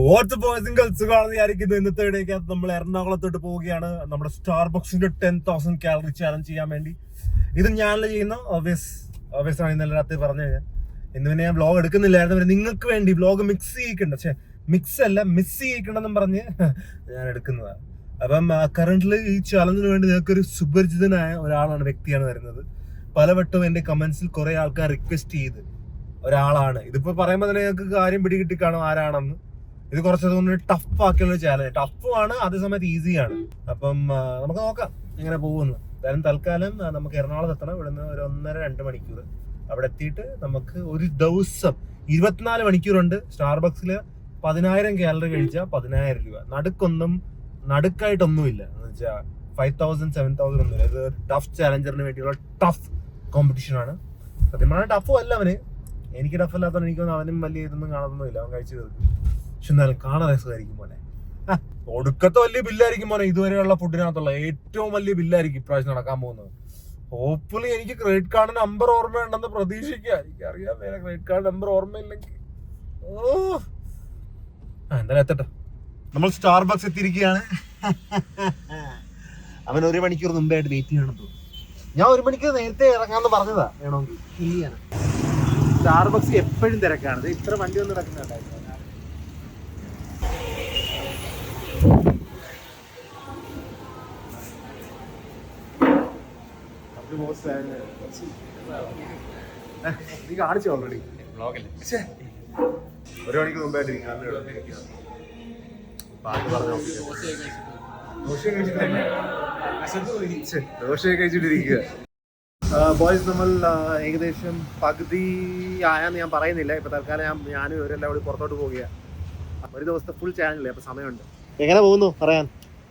ഓർത്ത് പോയതിൽ സുഖമാണെന്ന് വിചാരിക്കുന്നു. ഇന്നത്തെ ഇടയ്ക്കകത്ത് നമ്മൾ എറണാകുളത്തോട്ട് പോവുകയാണ് നമ്മുടെ സ്റ്റാർബക്സിന്റെ 10,000 കാലറി ചാലഞ്ച് ചെയ്യാൻ വേണ്ടി. ഇത് ഞാനല്ല ചെയ്യുന്ന ഓബിയസ് ആണ്. ഇന്നലെ രാത്രി പറഞ്ഞു കഴിഞ്ഞാൽ ഇന്ന് പിന്നെ ഞാൻ വ്ലോഗ് എടുക്കുന്നില്ലായിരുന്നു. നിങ്ങൾക്ക് വേണ്ടി വ്ലോഗ് മിക്സ് ചെയ്യിക്കണ്ട, മിക്സ് അല്ല മിസ് ചെയ്യിക്കണ്ടെന്നും പറഞ്ഞ് ഞാൻ എടുക്കുന്നതാണ്. അപ്പം കറന്റില് ഈ ചാലഞ്ചിന് വേണ്ടി നിങ്ങൾക്കൊരു സുപരിചിതനായ ഒരാളാണ്, വ്യക്തിയാണ് വരുന്നത്. പലവട്ടം എന്റെ കമന്റ്സിൽ കുറെ ആൾക്കാർ റിക്വസ്റ്റ് ചെയ്ത് ഒരാളാണ്. ഇതിപ്പോ പറയുമ്പോൾ തന്നെ ഞങ്ങൾക്ക് കാര്യം പിടികിട്ടി കാണും ആരാണെന്ന്. ഇത് കുറച്ചതുകൊണ്ട് ടഫ് ആക്കിയുള്ള ചാലഞ്ച്, ടഫുമാണ് അതേസമയത്ത് ഈസിയാണ്. അപ്പം നമുക്ക് നോക്കാം എങ്ങനെ പോകുന്നു. എന്തായാലും തൽക്കാലം നമുക്ക് എറണാകുളത്ത് എത്തണം. ഇവിടുന്ന് ഒരു 1.5-2 മണിക്കൂർ അവിടെ എത്തിയിട്ട് നമുക്ക് ഒരു ദിവസം 24 മണിക്കൂറുണ്ട്. സ്റ്റാർബക്സിൽ 10,000 കാലറി കഴിച്ചാൽ 10,000 രൂപ. നടുക്കായിട്ടൊന്നുമില്ല എന്ന് വെച്ചാൽ 5,000 7,000 ഒന്നുമില്ല. ഇത് ടഫ് ചാലഞ്ചറിന് വേണ്ടിയുള്ള ടഫ് കോമ്പറ്റീഷൻ ആണ്. സത്യം പറഞ്ഞാൽ ടഫും അല്ല അവന്. എനിക്ക് ടഫ് അല്ലാത്തവന് എനിക്കൊന്നും അവനും വലിയ ഇതൊന്നും കാണുന്നൊന്നുമില്ല. അവൻ കഴിച്ചു തീർക്കും. പക്ഷെ എന്നാലും കാണാൻ രസമായിരിക്കും മോനെ. ഒടുക്കത്തെ വലിയ ബില്ലായിരിക്കും മോനെ. ഇതുവരെയുള്ള ഫുഡിനകത്തുള്ള ഏറ്റവും വലിയ ബില്ലായിരിക്കും ഇപ്രാവശ്യം നടക്കാൻ പോകുന്നത്. ഹോപ്പ്ഫുള്ളി എനിക്ക് ക്രെഡിറ്റ് കാർഡ് നമ്പർ ഓർമ്മയുണ്ടെന്ന് പ്രതീക്ഷിക്കുക. എനിക്കറിയാം വേറെ ക്രെഡിറ്റ് കാർഡ് നമ്പർ ഓർമ്മയില്ലെങ്കിൽ എന്തായാലും എത്തട്ടെ. നമ്മൾ സ്റ്റാർബക്സ് എത്തിയിരിക്കുകയാണ്. അവൻ 1 മണിക്കൂർ മുമ്പായിട്ട് വെയിറ്റ് ചെയ്യണം തോന്നുന്നു. ഞാൻ 1 മണിക്കൂർ നേരത്തെ ഇറങ്ങാന്ന് പറഞ്ഞതാ. വേണമെങ്കിൽ ഇല്ലാണ്. സ്റ്റാർബക്സ് എപ്പോഴും തിരക്കാണ്. ഇത്ര വണ്ടി ഒന്നും നടക്കുന്നുണ്ടായിരുന്നു. നീ കാണിച്ചു ഓൾറെഡി 1 മണിക്കൂർ മുമ്പായിട്ട് ദോശയൊക്കെ കഴിച്ചിട്ടിരിക്കുക. ബോയ്സ്, നമ്മൾ ഏകദേശം പകുതി ആയാന്ന് ഞാൻ പറയുന്നില്ല. ഇപ്പൊ തൽക്കാലം ഞാനും ഇവരെല്ലാം കൂടി പുറത്തോട്ട് പോവുക. ഒരു ദിവസത്തെ ഫുൾ ചാനലല്ലേ, അപ്പൊ സമയമുണ്ട്. എങ്ങനെ പോകുന്നു പറയാൻ?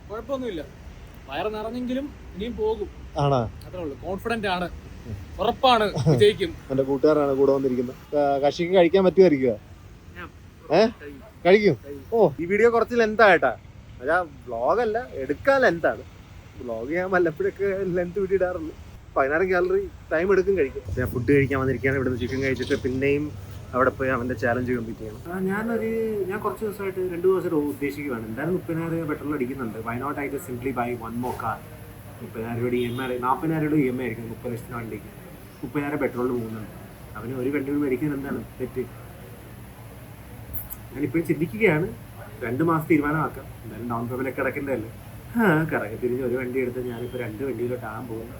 കുഴപ്പമൊന്നുമില്ല, വയറ് നിറഞ്ഞെങ്കിലും ഇനിയും പോകും. ആണോ? അത്രേ ഉള്ളൂ. കോൺഫിഡന്റ് ആണ്, ഉറപ്പാണ് വിജയിക്കും. എന്റെ കൂട്ടുകാരാണ് കൂടെ വന്നിരിക്കുന്നത്. കഷിക്ക് കഴിക്കാൻ പറ്റുമായിരിക്കുക? കഴിക്കും. ഓ, ഈ വീഡിയോ കുറച്ച് ലെന്ത് ആയിട്ടാ. അതാ വ്ളോഗല്ല, എടുക്കാൻ ലെന്താണ്. വ്ളോഗ് ചെയ്യാൻ വല്ലപ്പോഴൊക്കെ ലെന്ത് വീട്ടിടാറുള്ളൂ. 10,000 കാലറി ടൈം എടുക്കും കഴിക്കും. ഞാൻ ഫുഡ് കഴിക്കാൻ വന്നിരിക്കുകയാണ്. ഇവിടുന്ന് ചിക്കൻ കഴിച്ചിട്ട് പിന്നെയും അവിടെ പോയി അവന്റെ ചാലഞ്ച് കംപ്ലീറ്റ് ചെയ്യണം. ഞാൻ കുറച്ച് ദിവസമായിട്ട് 2 ദിവസമായിട്ട് ഉദ്ദേശിക്കുകയാണ്. എന്തായാലും 30,000 പെട്രോൾ അടിക്കുന്നുണ്ട്. Why not I just simply buy one more car. 30,000 രൂപയുടെ EMI, 40,000 രൂപയുടെ EMI ആയിരിക്കും 30 ലക്ഷത്തിന് വണ്ടിക്ക്. 30,000 പെട്രോളിൽ പോകുന്നുണ്ട്. അവന് ഒരു വണ്ടി മേടിക്കുന്നത് എന്താണ് തെറ്റ്? ഞാനിപ്പോഴും ചിന്തിക്കുകയാണ് 2 മാസം തീരുമാനമാക്കാം. എന്തായാലും ഡൗൺ പേയ്മെൻ്റൊക്കെ അടക്കേണ്ടതല്ലേ. കറങ്ങി തിരിഞ്ഞ് ഒരു വണ്ടി എടുത്ത് ഞാനിപ്പോൾ 2 വണ്ടിയിലോട്ട് ആകാൻ പോകുന്നു.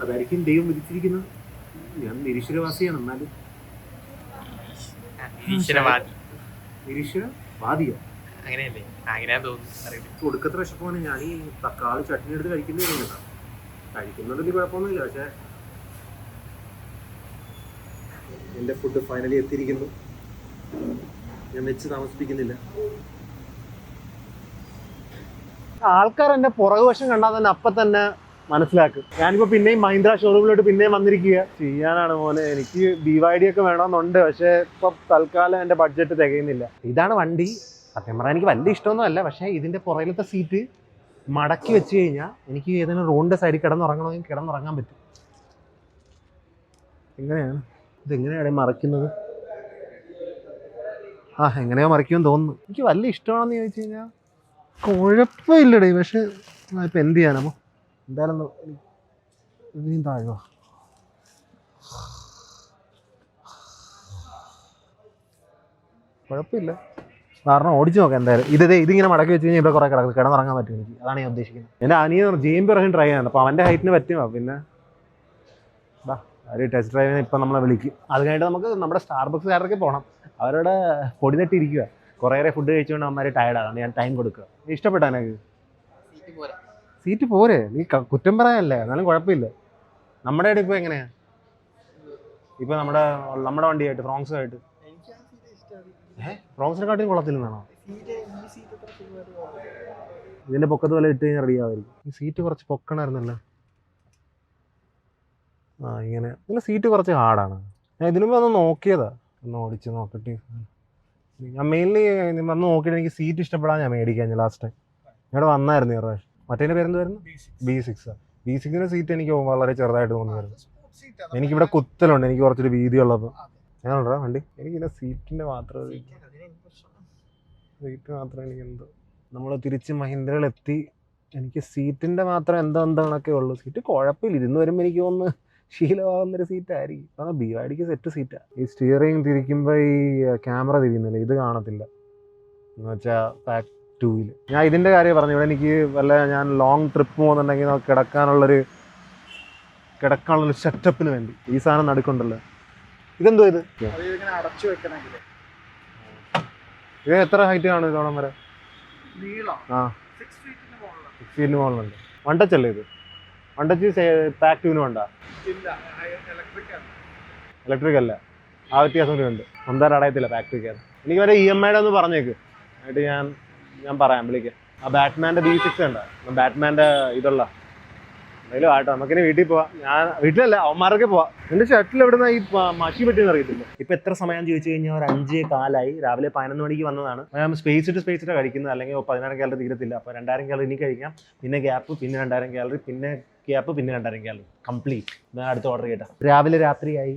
അതായിരിക്കും ദൈവം വിധിച്ചിരിക്കുന്നത്. ഞാൻ നിരീശ്വരവാസിയാണ്. എന്നാലും നിരീശ്വരവാദിയോ അങ്ങനെയല്ലേ? അങ്ങനെ തോന്നുന്നു. ഒടുക്കത്തെ വിശപ്പാണ്. ഞാൻ ഈ തക്കാളി ചട്നി എടുത്ത് കഴിക്കേണ്ടി വരുന്നില്ല. കഴിക്കുന്നതിൽ കുഴപ്പമൊന്നുമില്ല. പക്ഷെ എൻ്റെ ഫുഡ് ഫൈനലി എത്തിയിരിക്കുന്നു. ഞാൻ വെച്ച് താമസിപ്പിക്കുന്നില്ല. ആൾക്കാർ എൻ്റെ പുറകുവശം കണ്ടാൽ തന്നെ അപ്പം തന്നെ മനസ്സിലാക്കും. ഞാനിപ്പോ പിന്നെയും മഹീന്ദ്ര ഷോറൂമിലോട്ട് പിന്നെയും വന്നിരിക്കുക. ചെയ്യാനാണ് മോനെ. എനിക്ക് BYD ഒക്കെ വേണമെന്നുണ്ട്. പക്ഷെ ഇപ്പൊ തൽക്കാലം എൻ്റെ ബഡ്ജറ്റ് തികയുന്നില്ല. ഇതാണ് വണ്ടി. സത്യം പറഞ്ഞാൽ എനിക്ക് വലിയ ഇഷ്ടമൊന്നും അല്ല. പക്ഷെ ഇതിന്റെ പുറകിലത്തെ സീറ്റ് മടക്കി വെച്ച് കഴിഞ്ഞാൽ എനിക്ക് ഏതെങ്കിലും റോഡിന്റെ സൈഡിൽ കിടന്നുറങ്ങണമെങ്കിൽ കിടന്നുറങ്ങാൻ പറ്റും. എങ്ങനെയാണ് ഇതെങ്ങനെയാണ് മറയ്ക്കുന്നത്? എങ്ങനെയോ മറിക്കുമെന്ന് തോന്നുന്നു. എനിക്ക് വലിയ ഇഷ്ടമാണെന്ന് ചോദിച്ചു കഴിഞ്ഞാൽ കുഴപ്പമില്ലടേ. പക്ഷെ ഇപ്പം എന്ത് ചെയ്യാനപ്പോൾ എന്തായാലും ഇതിനും താഴുക. കുഴപ്പമില്ല, കാരണം ഓടിച്ചു നോക്കാം എന്തായാലും. ഇതിങ്ങനെ മടക്കി വെച്ച് കഴിഞ്ഞാൽ ഇവിടെ കുറേ കിടന്നുറങ്ങാൻ പറ്റും എനിക്ക്. അതാണ് ഞാൻ ഉദ്ദേശിക്കുന്നത്. എൻ്റെ അനിയൻ JMP പ്രാവശ്യം ട്രൈ ചെയ്യാൻ. അപ്പോൾ അവൻ്റെ ഹൈറ്റിന് പറ്റുമോ? പിന്നെ ഒരു ടെസ്റ്റ് ഡ്രൈവിന് ഇപ്പം നമ്മളെ വിളിക്കും. അത് കഴിഞ്ഞിട്ട് നമുക്ക് നമ്മുടെ സ്റ്റാർബക്സ് കാരൊക്കെ പോകണം. അവരുടെ പൊടി തട്ടിയിരിക്കുക. കുറേയേറെ ഫുഡ് കഴിച്ചുകൊണ്ട് അവന്മാർ ടയർഡാണ്. ഞാൻ ടൈം കൊടുക്കുക. ഇഷ്ടപ്പെട്ടാ എനിക്ക്? സീറ്റ് പോരെ, നീ കുറ്റം പറയാനല്ലേ. എന്നാലും കുഴപ്പമില്ല. നമ്മുടെ ഇവിടെ ഇപ്പോൾ എങ്ങനെയാണ്? ഇപ്പോൾ നമ്മുടെ വണ്ടിയായിട്ട് ഫ്രോങ്സുമായിട്ട് ഫ്രോങ്സിനെക്കാട്ടിയും കൊള്ളത്തില്ലെന്നാണോ? ഇതിൻ്റെ പൊക്കത്ത് പോലെ ഇട്ട് കഴിഞ്ഞാൽ റെഡിയാവായിരിക്കും. ഈ സീറ്റ് കുറച്ച് പൊക്കണമായിരുന്നല്ലോ. ഇങ്ങനെ ഇതിൻ്റെ സീറ്റ് കുറച്ച് ഹാർഡാണ്. ഞാൻ ഇതിനു മുമ്പ് ഒന്ന് നോക്കിയതാ, ഒന്ന് ഓടിച്ച് നോക്കട്ടെ. ഞാൻ മെയിൻലി വന്ന് നോക്കിയിട്ട് എനിക്ക് സീറ്റ് ഇഷ്ടപ്പെടാൻ ഞാൻ മേടിക്കാൻ ലാസ്റ്റ് ടൈം ഇവിടെ വന്നായിരുന്നു ഈ പ്രാവശ്യം. മറ്റേതിൻ്റെ പേരെന്തായിരുന്നു? B6. B6ൻ്റെ സീറ്റ് എനിക്ക് വളരെ ചെറുതായിട്ട് തോന്നിയായിരുന്നു. എനിക്കിവിടെ കുത്തലുണ്ട്, എനിക്ക് കുറച്ചൊരു വീതി ഉള്ളപ്പോൾ. ഞാനുണ്ടോ വണ്ടി? എനിക്കിതിൻ്റെ സീറ്റിൻ്റെ മാത്രം സീറ്റ് മാത്രം എനിക്ക് എന്തോ നമ്മൾ തിരിച്ച് മഹീന്ദ്രയിലെത്തി. എനിക്ക് സീറ്റിൻ്റെ മാത്രം എന്താണൊക്കെ ഉള്ളൂ. സീറ്റ് കുഴപ്പമില്ല, ഇരുന്ന് വരുമ്പോൾ എനിക്ക് തോന്നുന്നു ശീലമാകുന്നൊരു സീറ്റായിരിക്കും. കാരണം BYDക്ക് സെറ്റ് സീറ്റാണ്. ഈ സ്റ്റിയറിംഗ് തിരിക്കുമ്പോൾ ഈ ക്യാമറ തിരിയുന്നില്ല, ഇത് കാണത്തില്ല എന്ന് വെച്ചാൽ പാക്ക് 2-ൽ. ഞാൻ ഇതിൻ്റെ കാര്യം പറഞ്ഞു. ഇവിടെ എനിക്ക് ഞാൻ ലോങ് ട്രിപ്പ് പോകുന്നുണ്ടെങ്കിൽ നമുക്ക് കിടക്കാനുള്ളൊരു സെറ്റപ്പിന് വേണ്ടി ഈ സാധനം നടുക്കുണ്ടല്ലോ. ഇതെന്തോ ഇത് അടച്ചു വെക്കണമെങ്കിൽ ഇത് എത്ര ഹൈറ്റ് കാണും ഇതോളം വരെ? ആ 6 ഫീറ്റിന് മുകളിലുണ്ട്. 1 ടച്ച് അല്ലേ ഇത്? 1 ടച്ച് പാക്ക് 2-ന് വേണ്ട, ഇലക്ട്രിക് അല്ല. ആ വ്യത്യാസം ഉണ്ട്. ഒന്നര അടയത്തില്ല പാക്ക് 2 കയറി. എനിക്ക് വരെ EMIയുടെ ഒന്ന് പറഞ്ഞേക്ക്, എന്നിട്ട് ഞാൻ പറയാം, വിളിക്കാം. ആ ബാറ്റ്മാൻ്റെ B6 ഉണ്ട്, ബാറ്റ്മാൻ്റെ ഇതുള്ള എന്തായാലും ആട്ടോ. നമുക്കിനി വീട്ടിൽ പോവാം. ഞാൻ വീട്ടിലല്ല, അവന്മാരൊക്കെ പോവാം. എൻ്റെ ഷട്ടിൽ എവിടെ നിന്ന് ഈ മഷി പറ്റിയെന്ന് അറിയത്തില്ല. ഇപ്പം എത്ര സമയം ചോദിച്ചു കഴിഞ്ഞാൽ ഒരു 5:15. രാവിലെ 11 മണിക്ക് വന്നതാണ്. ഞാൻ സ്പേസ് ഇട്ട് കഴിക്കുന്നത്, അല്ലെങ്കിൽ 10,000 കാലറി തീരത്തില്ല. അപ്പോൾ 2000 കാലറി ഇനി കഴിക്കാം, പിന്നെ ഗ്യാപ്പ്, പിന്നെ 2000 കാലറി, പിന്നെ ഗ്യാപ്പ്, പിന്നെ 2000 കാലറി കംപ്ലീറ്റ്. ഞാൻ അടുത്ത ഓർഡർ ചെയ്യട്ടെ. രാവിലെ രാത്രിയായി,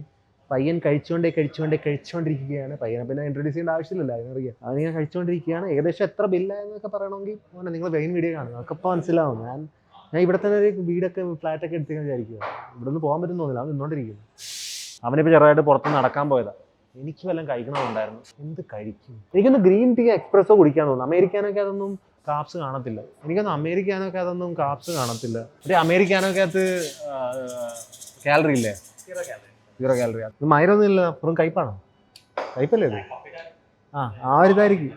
പയ്യൻ കഴിച്ചുകൊണ്ടിരിക്കുകയാണ്. പയ്യനെ പിന്നെ ഇൻട്രൊഡ്യൂസ് ചെയ്യേണ്ട ആവശ്യമില്ല, അതിനറിയാം. അതിങ്ങനെ കഴിച്ചുകൊണ്ടിരിക്കുകയാണ്. ഏകദേശം എത്ര ബില്ലായെന്നൊക്കെ പറയണമെങ്കിൽ നിങ്ങൾ മെയിൻ വീഡിയോ കാണും, നമുക്കിപ്പോൾ മനസ്സിലാവും. ഞാൻ ഇവിടെ തന്നെ ഒരു വീടൊക്കെ ഫ്ലാറ്റൊക്കെ എടുത്തേക്കാൻ വിചാരിക്കുക. ഇവിടെ നിന്ന് പോകാൻ പറ്റും തോന്നില്ല, അവൻ നിന്നോണ്ടിരിക്കുന്നു. അവനിപ്പോൾ ചെറുതായിട്ട് പുറത്തുനിന്ന് നടക്കാൻ പോയതാണ്. എനിക്ക് വല്ലതും കഴിക്കണമെന്നുണ്ടായിരുന്നു. എന്ത് കഴിക്കും? എനിക്കൊന്ന് ഗ്രീൻ ടീ എക്സ്പ്രസ്സോ കുടിക്കാൻ തോന്നുന്നു. അമേരിക്കാനൊക്കെ അതൊന്നും കാപ്സ് കാണത്തില്ല. എനിക്കൊന്ന് അമേരിക്കാനൊക്കെ അതൊന്നും കാപ്സ് കാണത്തില്ല. ഒരു അമേരിക്കാനൊക്കെ അകത്ത് കാലറി ഇല്ലേ? 0 കാലറി. ഇത് മൈരൊന്നും ഇല്ല, വെറും കയ്പാണോ? കയ്പല്ലേ ഇത്? ആ ഒരു ഇതായിരിക്കും.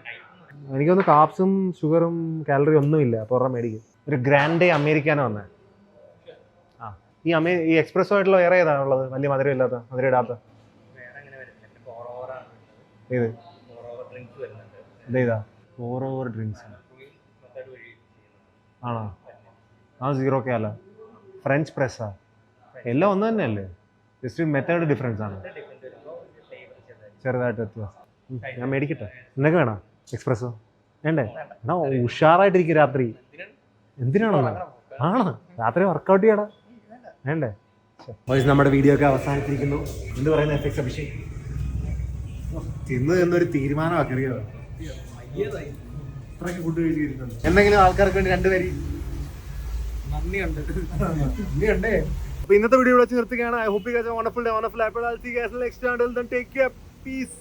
എനിക്കൊന്ന് കാപ്സും ഷുഗറും കാലറി ഒന്നുമില്ല. അപ്പോൾ ഒരെണ്ണം മേടിക്കും. ഒരു ഗ്രാൻഡേ അമേരിക്കാനോ വന്നേ. ഈ എക്സ്പ്രസ്സോ ആയിട്ടുള്ള വേറെ ഏതാണ് ഉള്ളത്? വലിയ മധുരം ഇടാത്ത ഏത്? ഇതേതാ? 4 ഓവർ ഡ്രിങ്ക്സ് ആണോ? ആ 0 കാല ഫ്രഞ്ച് പ്രസ്സാ? എല്ലാം ഒന്ന് തന്നെയല്ലേ? ജസ്റ്റ് മെത്തേഡ് ഡിഫറൻസ് ആണ്, ചെറുതായിട്ട് വ്യത്യാസം. ഞാൻ മേടിക്കട്ടെ. എന്നൊക്കെ വേണം എക്സ്പ്രസ്സോ? വേണ്ടേ? എന്നാ ഉഷാറായിട്ടിരിക്കും രാത്രി. എന്തിനാണോ? ആണോ? രാത്രി വർക്കൗട്ട് ചെയ്യണം, വേണ്ടേ? നമ്മുടെ വീഡിയോ ഒക്കെ അവസാനിച്ചിരിക്കുന്നു. എന്ത് പറയുന്നത് FX അഭിഷേക്? എന്നൊരു തീരുമാനമാക്കിയോ? ഇത്രയൊക്കെ ഫുഡ് കഴിച്ചിട്ടുണ്ട്. എന്തെങ്കിലും ആൾക്കാർക്ക് വേണ്ടി 2 വരി നന്ദിയുണ്ടേ. അപ്പൊ ഇന്നത്തെ വീഡിയോ വെച്ച് നിർത്തുകയാണ്. I hope you guys have a wonderful day, wonderful apple. I'll see you guys next time. Until then, take care. Peace.